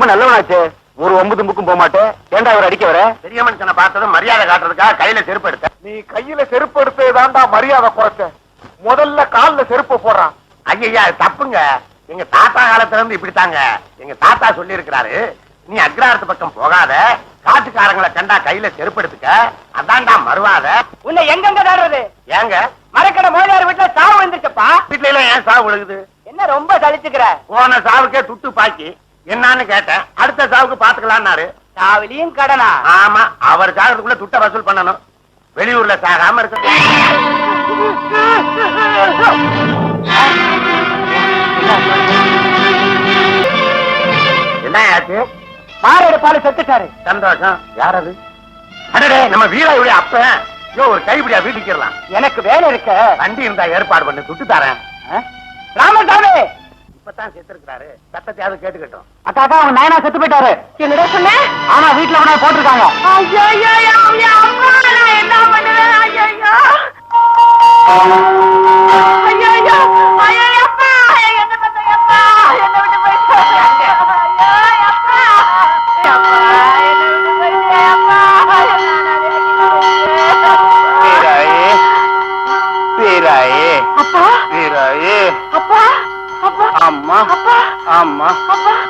ரொம்ப நல்லவனாச்சு. ஒரு 9 புக்கும் போக மாட்டேன். ஏண்டா அவர் அடிக்க வர? பெரிய மனுஷனை பார்த்ததும் மரியாதை காட்டுறதுக்காக கையில செருப்பு எடுத்த. நீ கையில செருப்பு எடுத்ததாண்டா மரியாதை குறைச்ச. முதல்ல கால்ல செருப்பு போடுறான். ஐயா தப்புங்க. எங்க தாத்தா காலத்துல இருந்து இப்படித்தாங்க. எங்க தாத்தா சொல்லி இருக்கிறாரு, நீ அக்ராரத்து பக்கம் போகாத, காட்டுக்காரங்களை கண்டா கையில செருப்பு எடுத்துக்க, அதான்டா மறுவாத. உன்னை எங்கெங்க தாடுறது? ஏங்க மரக்கடை மோதியார் வீட்டுல சாவு வந்துருச்சப்பா. வீட்டுல எல்லாம் ஏன் சாவு விழுகுது? என்ன ரொம்ப சலிச்சுக்கிற? போன சாவுக்கே துட்டு பாக்கி என்னன்னு கேட்டேன். அடுத்த சாவுக்கு பாத்துக்கலான்னாரு. சாவிலியும் கடனா? ஆமா, அவர் சாகிறதுக்குள்ள துட்ட வசூல் பண்ணணும். வெளியூர்ல சாகாம இருக்கு. என்ன ஆச்சு? மாரேடு பாலு செத்துட்டாரு. சந்தோஷம். யார் அது? அடடே, நம்ம வீராயுடைய அப்ப. ஒரு கைப்பிடியா வீட்டுக்கிறலாம். எனக்கு வேலை இருக்க. வண்டி இருந்தா ஏற்பாடு பண்ணி துட்டு தரேன். ராமசாமி இப்பதான் செத்துருக்காரு. சத்தத்தையாவது கேட்டுக்கிட்டோம். அக்கா அவங்க நயனா செத்து போயிட்டாரு. என்னடா சொன்ன? ஆனா வீட்டுல கூட போட்டிருக்காங்க. என்ன பண்ணுவேன்? அம்மா அம்மா,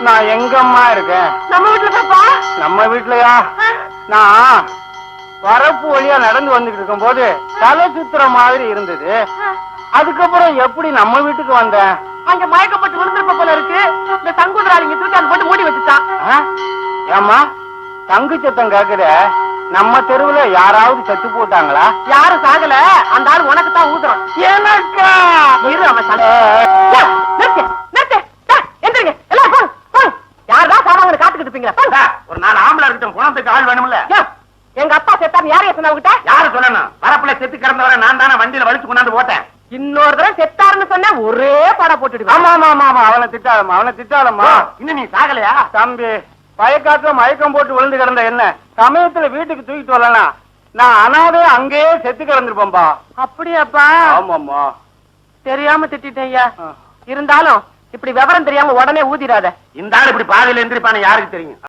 நான் எங்கம்மா இருக்கேன்? நம்ம வீட்டுல பாப்பா. நம்ம வீட்லயா? நான் வரப்பு வழியா நடந்து வந்துட்டு இருக்கும் போது தலை சுத்துற மாதிரி இருந்தது. அதுக்கப்புறம் எப்படி நம்ம வீட்டுக்கு வந்தேன்? அங்க மயக்கப்பட்டு விழுந்திருப்ப போல இருக்கு. இந்த தங்குதராளிங்க தூக்கி போட்டு மூடி வச்சுட்டான். ஏமா தங்கு சத்தம் கேக்குற? நம்ம தெருவுல யாராவது செத்து போட்டாங்களா? யாரும் சாகல. அந்த ஆள் உனக்கு தான் ஊதுறான். எனக்கா? இரு அவன் எந்திரிங்க எல்லாம் போங்க போங்க. யாருதான் சாமான் காத்துக்கிட்டு இருப்பீங்களா? ஒரு 4 ஆம்பளை இருக்கட்டும், குணத்துக்கு ஆள் வேணும்ல. எங்க அப்பா செத்தான்னு யாரைய சொன்னவங்கிட்ட? யாரு சொல்லணும்? வரப்புல செத்து கிடந்தவரை நான் தானே வண்டியில வலிச்சு கொண்டாந்து போட்டேன். இன்னொரு தடவை செத்தாருன்னு சொன்ன ஒரே பட போட்டுடுவேன். ஆமா ஆமா ஆமா ஆமா, அவனை திட்டாதம்மா, அவனை திட்டாதம்மா. இன்னும் நீ சாகலையா? தம்பி, பயக்காட்டுல மயக்கம் போட்டு விழுந்து கிடந்த என்ன சமயத்துல வீட்டுக்கு தூக்கிட்டு வரலாம். நான் அனாதே அங்கேயே செத்து கிடந்திருப்பேன்பா. அப்படியாப்பா? ஆமாம்மா. தெரியாம திட்டேன் ஐயா. இருந்தாலும் இப்படி விவரம் தெரியாம உடனே ஊதிராத. இந்த ஆள் இப்படி பாதையில எந்திரிப்பான்னு யாருக்கு தெரியும்?